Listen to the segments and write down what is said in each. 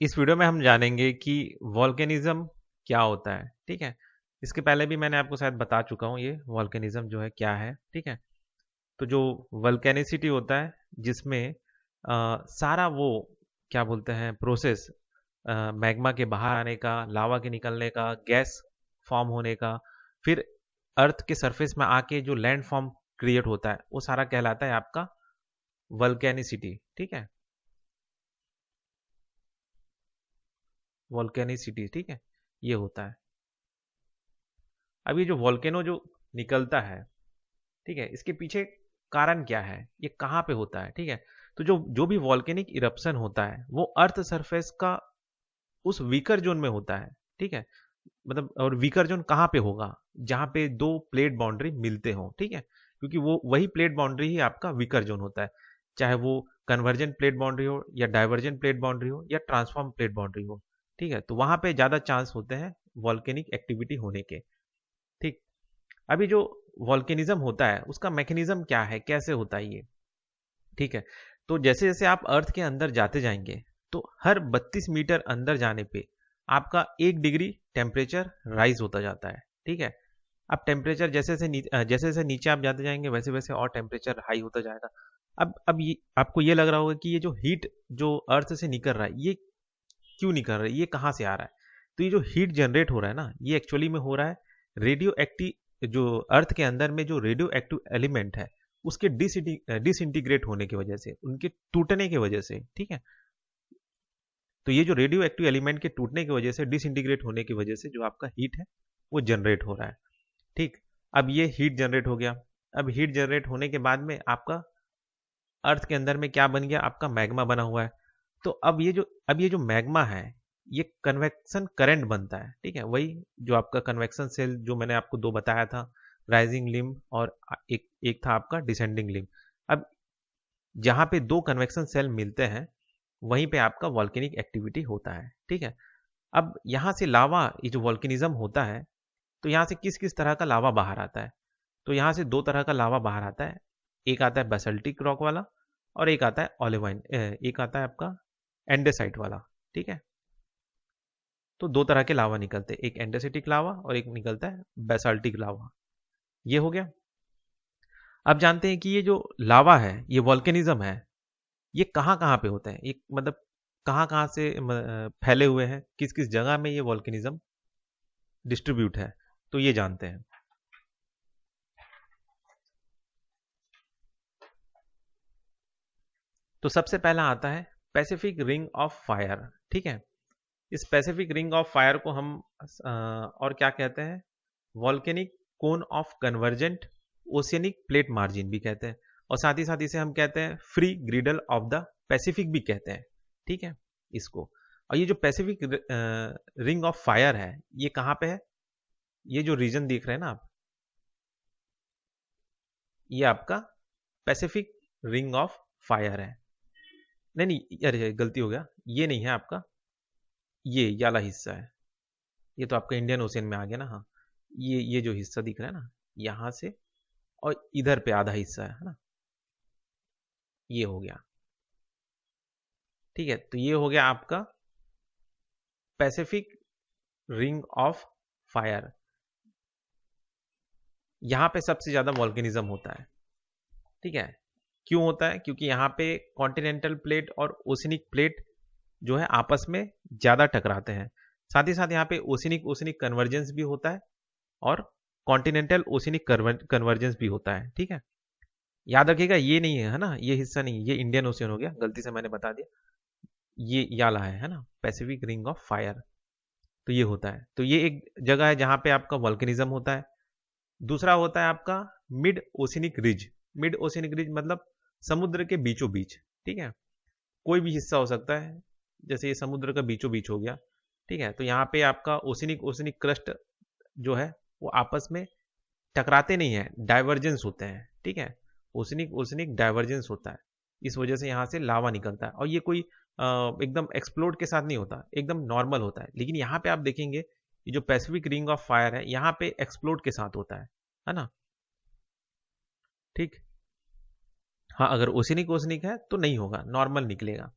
इस वीडियो में हम जानेंगे कि वॉल्केनिज्म क्या होता है। ठीक है, इसके पहले भी मैंने आपको शायद बता चुका हूँ ये वॉल्केनिज्म जो है क्या है। ठीक है, तो जो वल्केनिसिटी होता है जिसमें सारा वो क्या बोलते हैं प्रोसेस, मैग्मा के बाहर आने का, लावा के निकलने का, गैस फॉर्म होने का, फिर अर्थ के सरफेस में आके जो लैंड फॉर्म क्रिएट होता है वो सारा कहलाता है आपका वल्केनिसिटी। ठीक है, वॉल्केनिसिटी। ठीक है, ये होता है। अब ये जो वॉल्केनो जो निकलता है, ठीक है, इसके पीछे कारण क्या है, ये कहाँ पे होता है। ठीक है, तो जो जो भी वॉल्केनिक इरप्शन होता है वो अर्थ सरफेस का उस वीकर जोन में होता है। ठीक है, मतलब और वीकर जोन कहाँ पे होगा, जहाँ पे दो प्लेट बाउंड्री मिलते हो। ठीक है, क्योंकि वो वही प्लेट बाउंड्री ही आपका वीकर जोन होता है, चाहे वो कन्वर्जेंट प्लेट बाउंड्री हो या डाइवर्जेंट प्लेट बाउंड्री हो या ट्रांसफॉर्म प्लेट बाउंड्री हो। ठीक है, तो वहां पे ज्यादा चांस होते हैं वॉल्केनिक एक्टिविटी होने के। ठीक, अभी जो वॉल्केनिज्म होता है उसका मैकेनिज्म क्या है, कैसे होता है ये। ठीक है, तो जैसे जैसे आप अर्थ के अंदर जाते जाएंगे तो हर 32 मीटर अंदर जाने पे आपका 1 डिग्री टेम्परेचर राइज होता जाता है। ठीक है, अब टेम्परेचर जैसे जैसे नीचे आप जाते जाएंगे वैसे वैसे और टेम्परेचर हाई होता जाएगा। अब ये आपको ये लग रहा होगा कि ये जो हीट जो अर्थ से निकल रहा है ये क्यों निकल रहा है, ये कहाँ से आ रहा है। तो ये जो हीट जनरेट हो रहा है ना, ये एक्चुअली में हो रहा है रेडियो एक्टिव, जो अर्थ के अंदर में जो रेडियो एक्टिव एलिमेंट है उसके डिसइंटीग्रेट होने की वजह से, उनके टूटने की वजह से। ठीक है, तो ये जो रेडियो एक्टिव एलिमेंट के टूटने की वजह से, डिसइंटीग्रेट होने की वजह से जो आपका हीट है वो जनरेट हो रहा है। ठीक, अब ये हीट जनरेट हो गया। अब हीट जनरेट होने के बाद में आपका अर्थ के अंदर में क्या बन गया, आपका मैग्मा बना हुआ है। तो अब ये जो मैग्मा है ये कन्वेक्शन करंट बनता है। ठीक है, वही जो आपका कन्वेक्शन सेल जो मैंने आपको दो बताया था, राइजिंग लिम्ब और एक एक था आपका डिसेंडिंग लिम्ब। अब जहां पे दो कन्वेक्शन सेल मिलते हैं वहीं पे आपका वॉल्केनिक एक्टिविटी होता है। ठीक है, अब यहाँ से लावा, ये जो वॉल्केनिज्म होता है, तो यहाँ से किस किस तरह का लावा बाहर आता है। तो यहाँ से दो तरह का लावा बाहर आता है, एक आता है बेसल्टिक रॉक वाला और एक आता है ऑलिवाइन, एक आता है आपका एंडेसाइट वाला। ठीक है, तो दो तरह के लावा निकलते हैं, एक एंडेसिटिक लावा और एक निकलता है बेसाल्टिक लावा। ये हो गया। अब जानते हैं कि ये जो लावा है, ये वॉल्केनिज्म है, ये कहाँ कहाँ पे होते हैं, ये मतलब कहाँ कहाँ से फैले हुए हैं, किस किस जगह में ये वॉल्केनिज्म डिस्ट्रीब्यूट है, तो ये जानते हैं। तो सबसे पहला आता है पैसिफिक रिंग ऑफ फायर। ठीक है, इस पैसिफिक रिंग ऑफ फायर को हम और क्या कहते हैं, volcanic cone of convergent oceanic plate margin भी कहते हैं, और साथ ही साथ इसे हम कहते हैं फ्री ग्रिडल ऑफ द पैसिफिक भी कहते हैं। ठीक है, इसको। और ये जो पैसिफिक रिंग ऑफ फायर है ये कहाँ पे है, ये जो रीजन देख रहे हैं ना आप, ये आपका पैसिफिक रिंग ऑफ फायर है। नहीं नहीं, अरे गलती हो गया, ये नहीं है आपका, ये वाला हिस्सा है। ये तो आपका इंडियन ओशियन में आ गया ना। हाँ, ये जो हिस्सा दिख रहा है ना यहाँ से, और इधर पे आधा हिस्सा है ना, ये हो गया। ठीक है, तो ये हो गया आपका पैसिफिक रिंग ऑफ फायर। यहाँ पे सबसे ज्यादा वॉल्केनिज्म होता है। ठीक है, क्यों होता है, क्योंकि यहाँ पे कॉन्टिनेंटल प्लेट और ओशनिक प्लेट जो है आपस में ज्यादा टकराते हैं। साथ ही साथ यहाँ पे ओशनिक ओशनिक कन्वर्जेंस भी होता है और कॉन्टिनेंटल ओशनिक कन्वर्जेंस भी होता है। ठीक है, याद रखिएगा ये नहीं है ना, ये हिस्सा नहीं, ये इंडियन ओशियन हो गया, गलती से मैंने बता दिया। ये याला है ना, पैसिफिक रिंग ऑफ फायर। तो ये होता है, तो ये एक जगह है जहां पे आपका वॉल्केनिज्म होता है। दूसरा होता है आपका मिड ओशिनिक रिज। मिड ओशिनिक रिज मतलब समुद्र के बीचों बीच। ठीक है, कोई भी हिस्सा हो सकता है, जैसे ये समुद्र का बीचों बीच हो गया। ठीक है, तो यहाँ पे आपका ओशिनिक ओशिनिक क्रस्ट जो है वो आपस में टकराते नहीं है, डाइवर्जेंस होते हैं। ठीक है, ओशनिक ओशनिक डाइवर्जेंस होता है, इस वजह से यहाँ से लावा निकलता है। और ये कोई एकदम एक्सप्लोड के साथ नहीं होता, एकदम नॉर्मल होता है। लेकिन यहाँ पे आप देखेंगे ये जो पैसिफिक रिंग ऑफ फायर है यहाँ पे एक्सप्लोड के साथ होता है ना। ठीक, हाँ, अगर ओशनिक ओशनिक है तो नहीं होगा, नॉर्मल निकलेगा।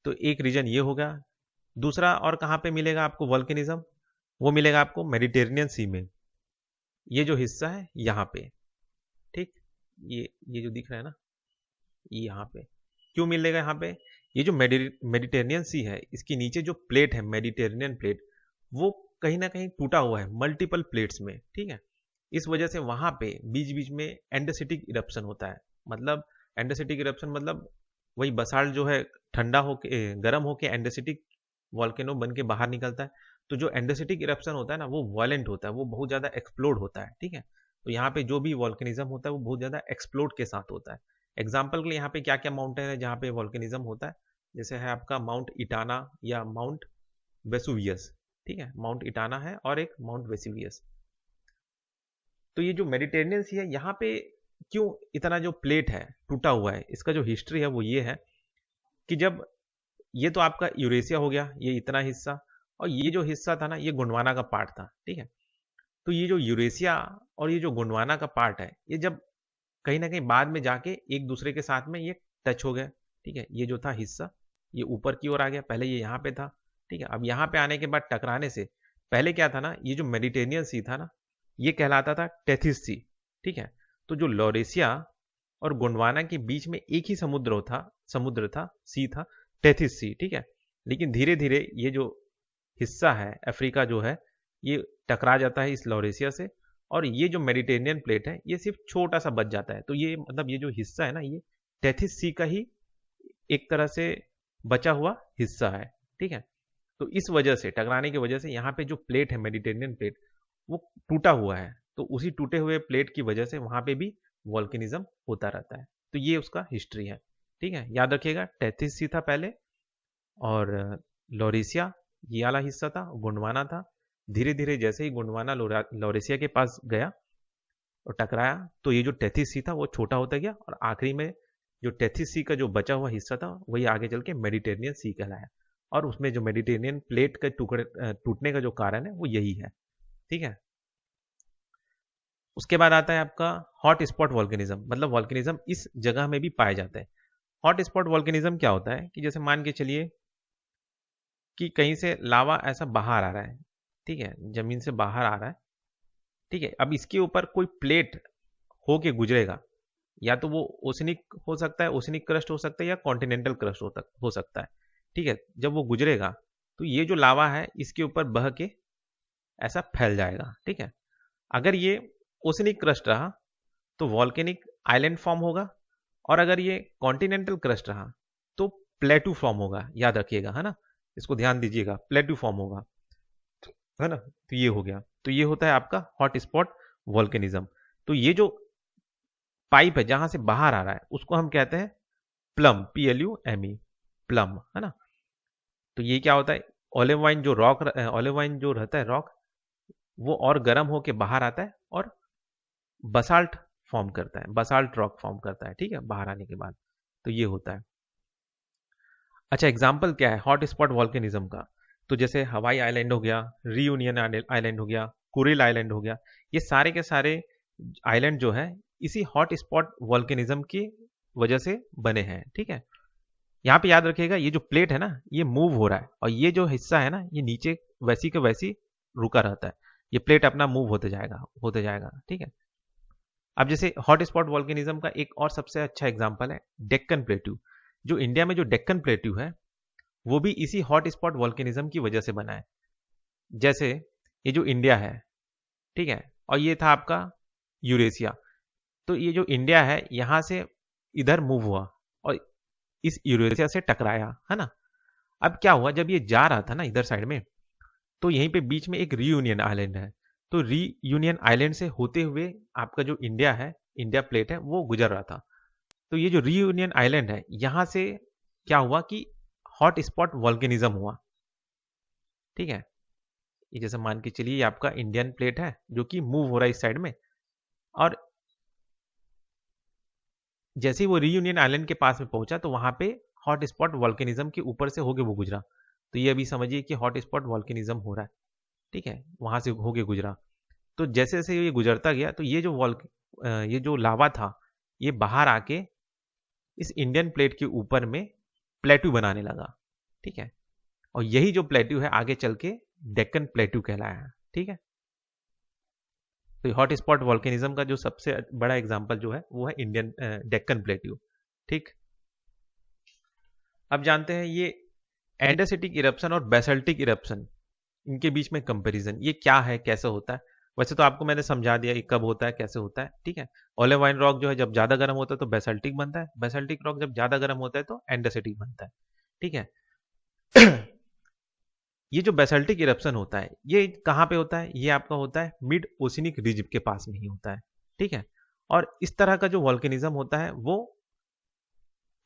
तो एक रीजन ये होगा। दूसरा और कहाँ पे मिलेगा आपको वॉल्केनिज्म? वो मिलेगा आपको मेडिटेरेनियन सी में, ये जो हिस्सा है यहाँ पे, ठीक, ये जो दिख रहा है ना, ये यहाँ पे क्यों मिलेगा यहाँ पे? ये जो मेडिटेरेनियन सी है, इसके नीचे जो प्लेट है मेडिटेरेनियन प्लेट, वो कहीं ना कहीं टूटा हुआ है मल्टीपल प्लेट्स में, ठीक है। इस वजह से वहां पे बीच बीच में एंडोसिटिक इरप्शन होता है। मतलब एंडोसिटिक इरप्शन मतलब वही बसाल्ट जो है ठंडा होके गर्म होके एंडोसिटिक वॉल्केनो बन के बाहर निकलता है। तो जो एंडोसिटिक इरप्शन होता है ना, वो वायलेंट होता है, वो बहुत ज्यादा एक्सप्लोड होता है, ठीक है। तो यहाँ पे जो भी वॉल्केनिज्म होता है वो बहुत ज्यादा एक्सप्लोड के साथ होता है। एग्जाम्पल के लिए यहाँ पे क्या क्या माउंटेन है जहाँ पे वॉल्केनिज्म होता है? जैसे है आपका माउंट इटाना या माउंट वेसुवियस, ठीक है, माउंट इटाना है और एक माउंट वेसुवियस। तो ये जो मेडिटेरेनियन सी है, यहाँ पे क्यों इतना जो प्लेट है टूटा हुआ है, इसका जो हिस्ट्री है वो ये है कि जब ये तो आपका यूरेशिया हो गया, ये इतना हिस्सा, और ये जो हिस्सा था ना, ये गोंडवाना का पार्ट था, ठीक है। तो ये जो यूरेशिया और ये जो गोंडवाना का पार्ट है, ये जब कहीं ना कहीं बाद में जाके एक दूसरे के साथ में ये टच हो गया, ठीक है। ये जो था हिस्सा, ये ऊपर की ओर आ गया, पहले ये यहाँ पे था, ठीक है। अब यहाँ पे आने के बाद टकराने से पहले क्या था ना, ये जो मेडिटेरेनियन सी था ना, ये कहलाता था टेथिस सी, ठीक है। तो जो लॉरेशिया और गोंडवाना के बीच में एक ही समुद्र था, सी था, टेथिस सी, ठीक है। लेकिन धीरे धीरे ये जो हिस्सा है अफ्रीका जो है, ये टकरा जाता है इस लॉरेशिया से, और ये जो मेडिटेरेनियन प्लेट है ये सिर्फ छोटा सा बच जाता है। तो ये मतलब ये जो हिस्सा है ना, ये टेथिस सी का ही एक तरह से बचा हुआ हिस्सा है, ठीक है। तो इस वजह से टकराने की वजह से यहाँ पे जो प्लेट है मेडिटेरेनियन प्लेट, वो टूटा हुआ है। तो उसी टूटे हुए प्लेट की वजह से वहां पे भी वॉल्केनिज्म होता रहता है। तो ये उसका हिस्ट्री है, ठीक है। याद रखिएगा, टेथिस सी था पहले, और लॉरेशिया ये वाला हिस्सा था, गोंडवाना था। धीरे धीरे जैसे ही गोंडवाना लॉरेशिया के पास गया और टकराया, तो ये जो टेथिस सी था वो छोटा होता गया, और आखिरी में जो टेथिस सी का जो बचा हुआ हिस्सा था वही आगे चल के मेडिटेरेनियन सी कहलाया। और उसमें जो मेडिटेरेनियन प्लेट के टुकड़े टूटने का जो कारण है वो यही है, ठीक है। उसके बाद आता है आपका हॉट स्पॉट वॉल्केनिज्म, मतलब वॉल्केनिज्म इस जगह में भी पाए जाते हैं। हॉट स्पॉट वॉल्केनिज्म क्या होता है कि जैसे मान के चलिए कि कहीं से लावा ऐसा बाहर आ रहा है, ठीक है, जमीन से बाहर आ रहा है, ठीक है। अब इसके ऊपर कोई प्लेट होके गुजरेगा, या तो वो ओशनिक हो सकता है, ओशनिक क्रस्ट हो सकता है, या कॉन्टिनेंटल क्रस्ट हो सकता है, ठीक है। जब वो गुजरेगा तो ये जो लावा है इसके ऊपर बह के ऐसा फैल जाएगा, ठीक है। अगर ये ओशनिक क्रस्ट रहा तो वॉल्केनिक आइलैंड फॉर्म होगा, और अगर ये कॉन्टिनेंटल क्रस्ट रहा तो प्लेटू फॉर्म होगा। याद रखिएगा, है ना, इसको ध्यान दीजिएगा, प्लेटू फॉर्म होगा, है ना। तो ये हो गया, तो ये होता है आपका हॉट स्पॉट वॉल्केनिज्म। तो ये जो पाइप है जहां से बाहर आ रहा है उसको हम कहते हैं प्लम, PLUME, प्लम, है ना। तो ये क्या होता है, ऑलिव वाइन जो ऑलिव वाइन जो रहता है रॉक, वो और गर्म होके बाहर आता है और बसाल्ट फॉर्म करता है, बसाल्ट रॉक फॉर्म करता है, ठीक है, बाहर आने के बाद। तो ये होता है। अच्छा, एग्जाम्पल क्या है हॉट स्पॉट वॉल्केनिज्म का? तो जैसे हवाई आइलैंड हो गया, रियूनियन आइलैंड हो गया, कुरिल आइलैंड हो गया, ये सारे के सारे आइलैंड जो है इसी हॉट स्पॉट वॉल्केनिज्म की वजह से बने हैं, ठीक है। यहाँ पे याद रखिएगा, ये जो प्लेट है ना ये मूव हो रहा है, और ये जो हिस्सा है ना ये नीचे वैसी के वैसी रुका रहता है। ये प्लेट अपना मूव होते जाएगा, ठीक है। अब जैसे हॉट स्पॉट वॉल्केनिज्म का एक और सबसे अच्छा एग्जांपल है डेक्कन प्लेट्यू। जो इंडिया में जो डेक्कन प्लेट्यू है वो भी इसी हॉट स्पॉट वॉल्केनिज्म की वजह से बना है। जैसे ये जो इंडिया है, ठीक है, और ये था आपका यूरेशिया। तो ये जो इंडिया है यहां से इधर मूव हुआ और इस यूरेशिया से टकराया, है ना। अब क्या हुआ, जब ये जा रहा था ना इधर साइड में, तो यहीं पे बीच में एक रीयूनियन आइलैंड है। तो रीयूनियन आइलैंड से होते हुए आपका जो इंडिया है, इंडिया प्लेट है, वो गुजर रहा था। तो ये जो रीयूनियन आइलैंड है यहां से क्या हुआ कि हॉट स्पॉट वॉल्केनिज्म हुआ, ठीक है। ये जैसे मान के चलिए ये आपका इंडियन प्लेट है जो कि मूव हो रहा है इस साइड में, और जैसे ही वो रीयूनियन आइलैंड के पास में पहुंचा तो वहां पे हॉट स्पॉट वॉल्केनिज्म के ऊपर से होके वो गुजरा। तो ये अभी समझिए कि हॉट स्पॉट वॉल्केनिज्म हो रहा है, ठीक है, वहां से होके गुजरा। तो जैसे जैसे ये गुजरता गया तो ये जो लावा था ये बाहर आके इस इंडियन प्लेट के ऊपर में प्लेटू बनाने लगा, ठीक है। और यही जो प्लेट्यू है आगे चल के डेक्कन प्लेट्यू कहलाया है। ठीक है, तो हॉट स्पॉट वॉल्केनिज्म का जो सबसे बड़ा एग्जांपल जो है वो है इंडियन डेक्कन प्लेट्यू। ठीक, अब जानते हैं ये एंडरसिटिक इरप्शन और बेसाल्टिक इरप्शन, इनके बीच में कंपैरिजन, ये क्या है, कैसे होता है। वैसे तो आपको मैंने समझा दिया ये कब होता है, कैसे होता है। ठीक है, ओलेवाइन रॉक जो है जब ज्यादा गर्म होता है तो बेसाल्टिक बनता है, बेसाल्टिक रॉक जब ज्यादा गर्म होता है तो एंडरसिटिक बनता है। ठीक है ये जो बेसाल्टिक इरप्शन होता है ये कहाँ पे होता है, ये आपका होता है मिड ओशिनिक रिज के पास में ही होता है। ठीक है, और इस तरह का जो वॉल्केनिज्म होता है वो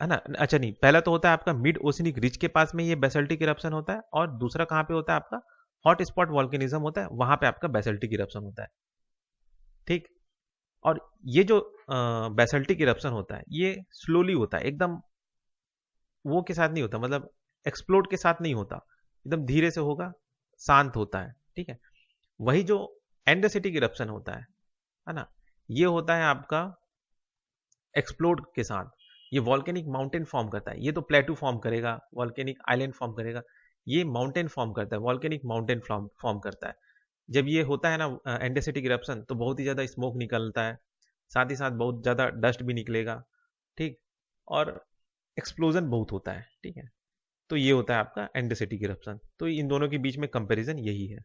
है ना, अच्छा नहीं, पहला तो होता है आपका मिड ओशिनिक रिज के पास में ये बेसाल्टिक इरप्शन होता है, और दूसरा कहाँ पे होता है आपका हॉट स्पॉट वॉल्केनिज्म होता है, वहां पे आपका बेसाल्टिक इरप्शन होता है। ठीक, और ये जो बेसाल्टिक इरप्शन होता है ये स्लोली होता है, एकदम वो के साथ नहीं होता, मतलब एक्सप्लोड के साथ नहीं होता, एकदम धीरे से होगा, शांत होता है। ठीक है, वही जो एंडोसिटिक इरप्शन होता है ना, ये होता है आपका एक्सप्लोड के साथ, ये वॉल्केनिक माउंटेन फॉर्म करता है, ये तो प्लेटू फॉर्म करेगा, वॉल्केनिक आइलैंड फॉर्म करेगा, ये माउंटेन फॉर्म करता है, वॉल्केनिक माउंटेन फॉर्म करता है। जब ये होता है ना एंडोसिटिक इरप्शन, तो बहुत ही ज़्यादा स्मोक निकलता है, साथ ही साथ बहुत ज़्यादा डस्ट भी निकलेगा। ठीक, और एक्सप्लोजन बहुत होता है। ठीक है, तो ये होता है आपका एंडोसिटिक इरप्शन, तो इन दोनों के बीच में कंपैरिजन यही है।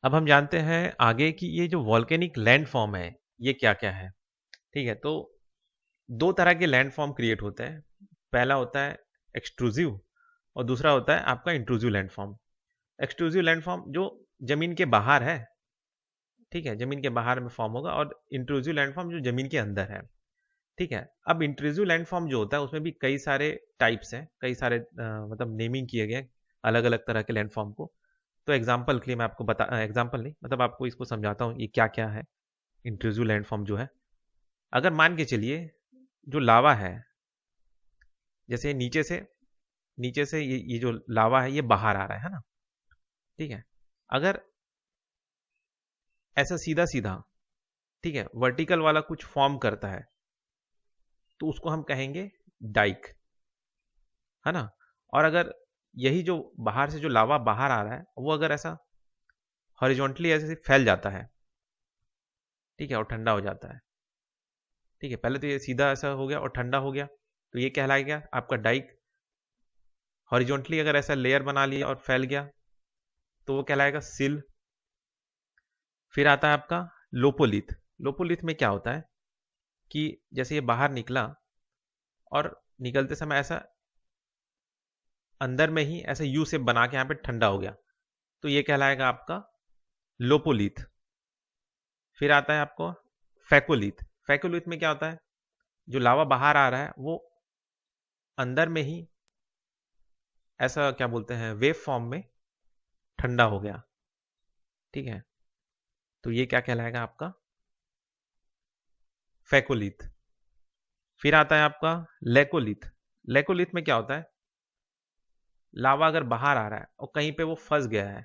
अब हम जानते हैं आगे कि ये जो वॉल्केनिक लैंड फॉर्म है ये क्या क्या है। ठीक है, तो दो तरह के लैंड फॉर्म क्रिएट होते हैं, पहला होता है एक्सट्रूसिव और दूसरा होता है आपका intrusive land form. Extrusive land form जो जमीन के बाहर है, ठीक है, जमीन के बाहर में फॉर्म होगा, और इंट्रूसिव लैंड फॉर्म जो जमीन के अंदर है। ठीक है, अब इंट्रूसिव लैंड फॉर्म जो होता है उसमें भी कई सारे टाइप्स हैं, कई सारे मतलब नेमिंग किए गए अलग अलग तरह के लैंड फॉर्म को। तो एग्जाम्पल के लिए मैं आपको बता, एग्जाम्पल नहीं मतलब आपको इसको समझाता हूँ ये क्या क्या है इंट्रूसिव लैंड फॉर्म जो है। अगर मान के चलिए जो लावा है, जैसे नीचे से ये जो लावा है ये बाहर आ रहा है ना। ठीक है, अगर ऐसा सीधा सीधा, ठीक है, वर्टिकल वाला कुछ फॉर्म करता है तो उसको हम कहेंगे डाइक, है ना। और अगर यही जो बाहर से जो लावा बाहर आ रहा है वो अगर ऐसा हॉरिजॉन्टली ऐसे फैल जाता है, ठीक है, और ठंडा हो जाता है। ठीक है, पहले तो ये सीधा ऐसा हो गया और ठंडा हो गया, तो ये कहलाएगा आपका डाइक। हॉरिजॉन्टली अगर ऐसा लेयर बना लिया और फैल गया तो वो कहलाएगा सिल। फिर आता है आपका लोपोलिथ। लोपोलिथ में क्या होता है कि जैसे ये बाहर निकला और निकलते समय ऐसा अंदर में ही ऐसा यू शेप बना के यहाँ पे ठंडा हो गया, तो ये कहलाएगा आपका लोपोलिथ। फिर आता है आपको फैकोलिथ। फैकोलिथ में क्या होता है, जो लावा बाहर आ रहा है वो अंदर में ही ऐसा क्या बोलते हैं वेव फॉर्म में ठंडा हो गया। ठीक है, तो ये क्या कहलाएगा आपका फैकोलिथ। फिर आता है आपका लेकोलिथ। लेकोलिथ में क्या होता है, लावा अगर बाहर आ रहा है और कहीं पे वो फंस गया है,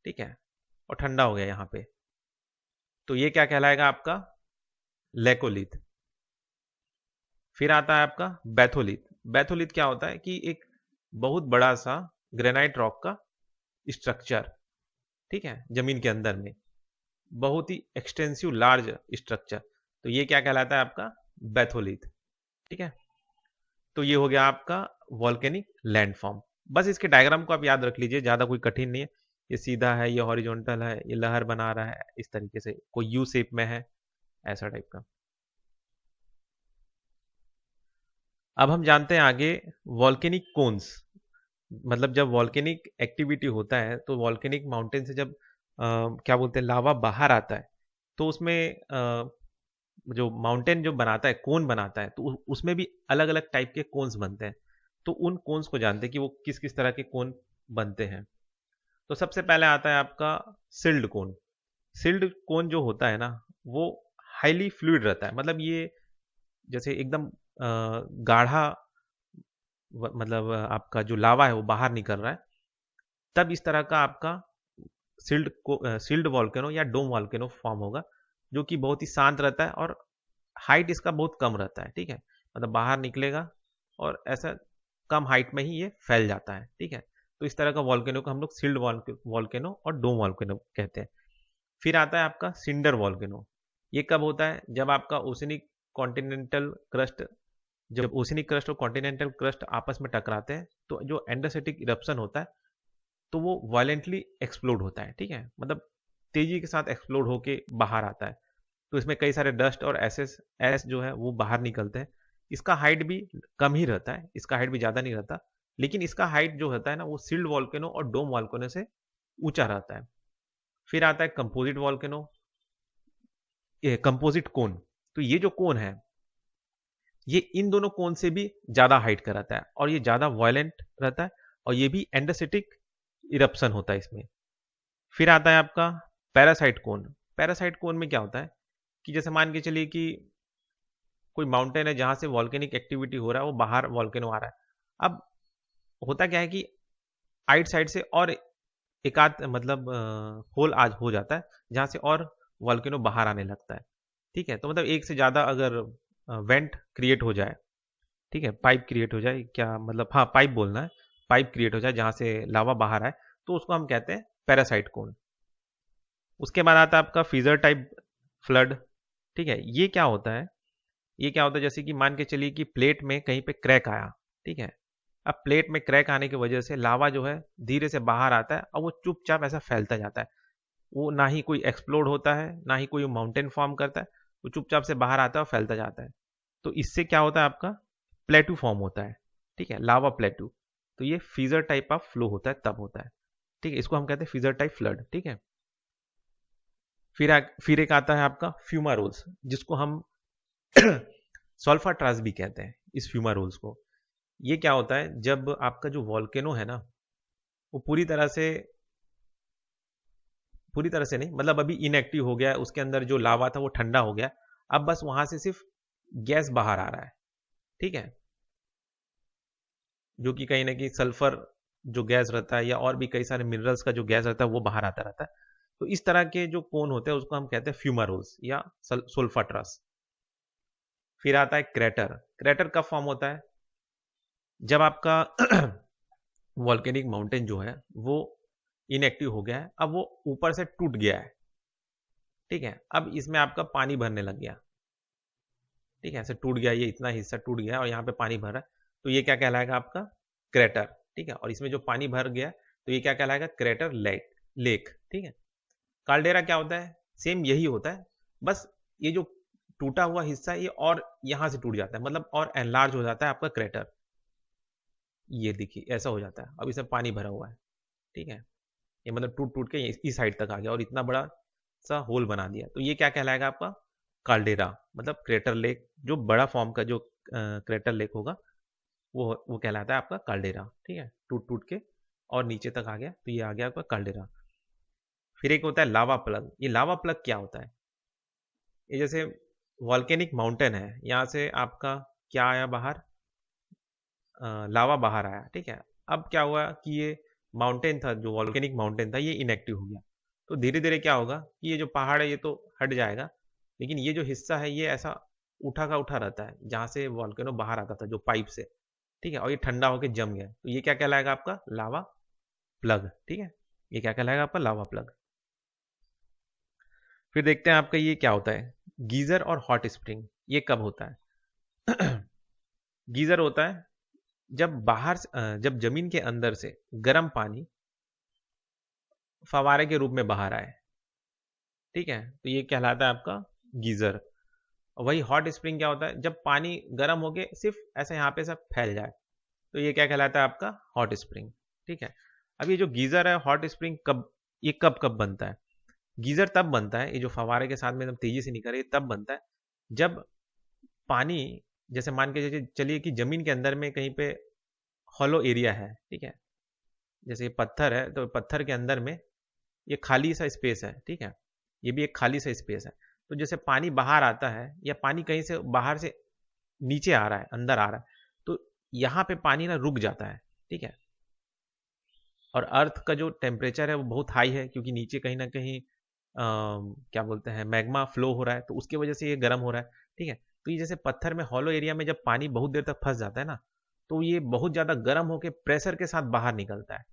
ठीक है, और ठंडा हो गया यहाँ पे, तो ये क्या कहलाएगा आपका लेकोलिथ। फिर आता है आपका बैथोलिथ। बैथोलिथ क्या होता है कि एक बहुत बड़ा सा ग्रेनाइट रॉक का स्ट्रक्चर, ठीक है, जमीन के अंदर में बहुत ही एक्सटेंसिव लार्ज स्ट्रक्चर, तो ये क्या कहलाता है आपका बैथोलिथ। ठीक है, तो ये हो गया आपका वॉल्केनिक लैंडफॉर्म। बस इसके डायग्राम को आप याद रख लीजिए, ज्यादा कोई कठिन नहीं है। ये सीधा है, ये हॉरिजॉन्टल है, ये लहर बना रहा है इस तरीके से, कोई यू शेप में है, ऐसा टाइप का। अब हम जानते हैं आगे वॉल्केनिक कोन्स। मतलब जब वॉल्केनिक एक्टिविटी होता है तो वॉल्केनिक माउंटेन से जब क्या बोलते हैं लावा बाहर आता है, तो उसमें जो माउंटेन जो बनाता है, कोन बनाता है, तो उसमें भी अलग अलग टाइप के कोन्स बनते हैं। तो उन कोन्स को जानते हैं कि वो किस किस तरह के कोन बनते हैं। तो सबसे पहले आता है आपका सिल्ड कोन। सिल्ड कोन जो होता है ना वो हाईली फ्लूइड रहता है, मतलब ये जैसे एकदम गाढ़ा, मतलब आपका जो लावा है वो बाहर निकल रहा है, तब इस तरह का आपका सिल्ड वॉल्केनो या डोम वॉल्केनो फॉर्म होगा, जो कि बहुत ही शांत रहता है और हाइट इसका बहुत कम रहता है। ठीक है, मतलब बाहर निकलेगा और ऐसा कम हाइट में ही ये फैल जाता है, ठीक है। तो इस तरह का वॉल्केनो को हम लोग सील्ड वॉल्केनो और डोम वॉल्केनो कहते हैं। फिर आता है आपका सिंडर वॉल्केनो। ये कब होता है? जब आपका ओशनिक कॉन्टिनेंटल क्रस्ट जब ओशनिक क्रस्ट और कॉन्टिनेंटल क्रस्ट आपस में टकराते हैं तो जो एंडोसेटिक इरप्शन होता है तो वो वायलेंटली एक्सप्लोड होता है, ठीक है, मतलब तेजी के साथ एक्सप्लोड होके बाहर आता है। तो इसमें कई सारे डस्ट और एसेस एस जो है वो बाहर निकलते हैं। इसका हाइट भी कम ही रहता है, इसका हाइट भी ज़्यादा नहीं रहता, लेकिन इसका हाइट जो होता है ना वो सील्ड वॉल्केनो और डोम वॉल्केनो से ऊंचा रहता है। फिर आता है कंपोजिट वॉल्केनो, कंपोजिट कोन। तो ये जो कोन है ये इन दोनों कोन से भी ज़्यादा हाइट का रहता है और ये ज़्यादा वायलेंट रहता है और ये भी एंडोसिटिक इरप्शन होता है इसमें। फिर आता है आपका पैरासाइट कोन। पैरासाइट कोन में क्या होता है कि जैसे मान के चलिए कि कोई माउंटेन है जहां से वॉल्केनिक एक्टिविटी हो रहा है, वो बाहर वॉल्केनो आ रहा है। अब होता क्या है कि आइट साइड से और एक आध मतलब होल आज हो जाता है जहां से और वॉल्केनो बाहर आने लगता है, ठीक है। तो मतलब एक से ज़्यादा अगर वेंट क्रिएट हो जाए, ठीक है, पाइप क्रिएट हो जाए, क्या मतलब, हाँ पाइप बोलना है, पाइप क्रिएट हो जाए जहां से लावा बाहर आए, तो उसको हम कहते हैं पैरासाइट कोन। उसके बाद आता है आपका फीजर टाइप फ्लड, ठीक है। ये क्या होता है? ये क्या होता है जैसे कि मान के चलिए कि प्लेट में कहीं पे क्रैक आया, ठीक है। अब प्लेट में क्रैक आने की वजह से लावा जो है धीरे से बाहर आता है और वो चुपचाप ऐसा फैलता जाता है। वो ना ही कोई एक्सप्लोड होता है, ना ही कोई माउंटेन फॉर्म करता है, वो चुपचाप से बाहर आता है और फैलता जाता है। तो इससे क्या होता है? आपका प्लेटू फॉर्म होता है, ठीक है, लावा प्लेटू। तो ये फीजर टाइप ऑफ फ्लो होता है, तब होता है, ठीक है। इसको हम कहते हैं फीजर टाइप फ्लड, ठीक है। फिर एक आता है आपका फ्यूमारोल्स, जिसको हम सल्फा ट्रांस भी कहते हैं, इस फ्यूमारोल्स को। ये क्या होता है? जब आपका जो वॉल्केनो है ना वो पूरी तरह से नहीं, मतलब अभी इनएक्टिव हो गया है, उसके अंदर जो लावा था वो ठंडा हो गया, अब बस वहां से सिर्फ गैस बाहर आ रहा है, ठीक है, जो कि कहीं ना कहीं सल्फर जो गैस रहता है या और भी कई सारे मिनरल्स का जो गैस रहता है वो बाहर आता रहता है। तो इस तरह के जो कोन होते हैं उसको हम कहते हैं फ्यूमारोल्स या सोल्फाट्रस। फिर आता है क्रेटर। क्रेटर कब फॉर्म होता है? जब आपका वॉल्केनिक माउंटेन जो है वो इनएक्टिव हो गया है, अब वो ऊपर से टूट गया है, ठीक है। अब इसमें आपका पानी भरने लग गया, ठीक है, ऐसे टूट गया, ये इतना हिस्सा टूट गया और यहाँ पे पानी भर रहा है, तो ये क्या कहलाएगा? आपका क्रेटर, ठीक है। और इसमें जो पानी भर गया तो ये क्या कहलाएगा? क्रेटर लेक, ठीक है। काल्डेरा क्या होता है? सेम यही होता है, बस ये जो टूटा हुआ हिस्सा ये और यहाँ से टूट जाता है, मतलब और एनलार्ज हो जाता है आपका क्रेटर। ये देखिए ऐसा हो जाता है, अब इसमें पानी भरा हुआ है, ठीक है। ये मतलब टूट टूट के इस साइड तक आ गया और इतना बड़ा सा होल बना दिया, तो ये क्या कहलाएगा? आपका काल्डेरा, मतलब क्रेटर लेक। जो बड़ा फॉर्म का जो क्रेटर लेक होगा वो कहलाता है आपका काल्डेरा, ठीक है। टूट टूट के और नीचे तक आ गया तो ये आ गया आपका काल्डेरा। फिर एक होता है लावा प्लग। ये लावा प्लग क्या होता है? ये जैसे वॉल्केनिक माउंटेन है, यहाँ से आपका क्या आया बाहर? लावा बाहर आया, ठीक है। अब क्या हुआ कि ये माउंटेन था, जो वॉल्केनिक माउंटेन था, ये इनएक्टिव हो गया। तो धीरे धीरे क्या होगा कि ये जो पहाड़ है ये तो हट जाएगा, लेकिन ये जो हिस्सा है ये ऐसा उठा का उठा रहता है जहाँ से वॉल्केनो बाहर आता था, जो पाइप से, ठीक है। और ये ठंडा होकर जम गया, तो ये क्या कहलाएगा? आपका लावा प्लग, ठीक है। ये क्या कहलाएगा? आपका लावा प्लग। फिर देखते हैं आपका ये क्या होता है, गीजर और हॉट स्प्रिंग। ये कब होता है? गीजर होता है जब जब जमीन के अंदर से गर्म पानी फवारे के रूप में बाहर आए, ठीक है, तो ये कहलाता है आपका गीजर। वही हॉट स्प्रिंग क्या होता है? जब पानी गर्म होके सिर्फ ऐसा यहाँ पे सब फैल जाए, तो ये क्या कहलाता है? आपका हॉट स्प्रिंग, ठीक है। अब ये जो गीजर है, हॉट स्प्रिंग कब कब बनता है? गीजर तब बनता है, ये जो फवारे के साथ में एकदम तेजी से निकल रही है तब बनता है जब पानी, जैसे मान के चलिए कि जमीन के अंदर में कहीं पे हॉलो एरिया है, ठीक है, जैसे ये पत्थर है तो पत्थर के अंदर में ये खाली सा स्पेस है, ठीक है, ये भी एक खाली सा स्पेस है। तो जैसे पानी बाहर आता है या पानी कहीं से बाहर से नीचे आ रहा है, अंदर आ रहा है, तो यहाँ पे पानी ना रुक जाता है, ठीक है। और अर्थ का जो टेम्परेचर है वो बहुत हाई है, क्योंकि नीचे कहीं ना कहीं क्या बोलते हैं, मैग्मा फ्लो हो रहा है, तो उसकी वजह से ये गर्म हो रहा है, ठीक है। तो ये जैसे पत्थर में हॉलो एरिया में जब पानी बहुत देर तक फंस जाता है ना, तो ये बहुत ज़्यादा गर्म होकर प्रेशर के साथ बाहर निकलता है,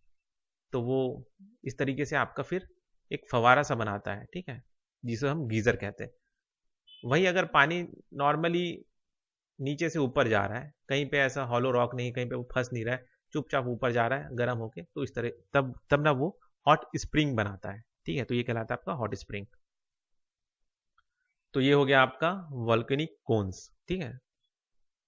तो वो इस तरीके से आपका फिर एक फवारा सा बनाता है, ठीक है, जिसे हम गीज़र कहते हैं। वही अगर पानी नॉर्मली नीचे से ऊपर जा रहा है, कहीं पे ऐसा हॉलो रॉक नहीं, कहीं पे वो फंस नहीं रहा है, चुपचाप ऊपर जा रहा है गर्म होके, तो इस तरह तब तब ना वो हॉट स्प्रिंग बनाता है, ठीक है, तो ये कहलाता है आपका हॉट स्प्रिंग। तो ये हो गया आपका वॉल्केनिक कोन्स, ठीक है।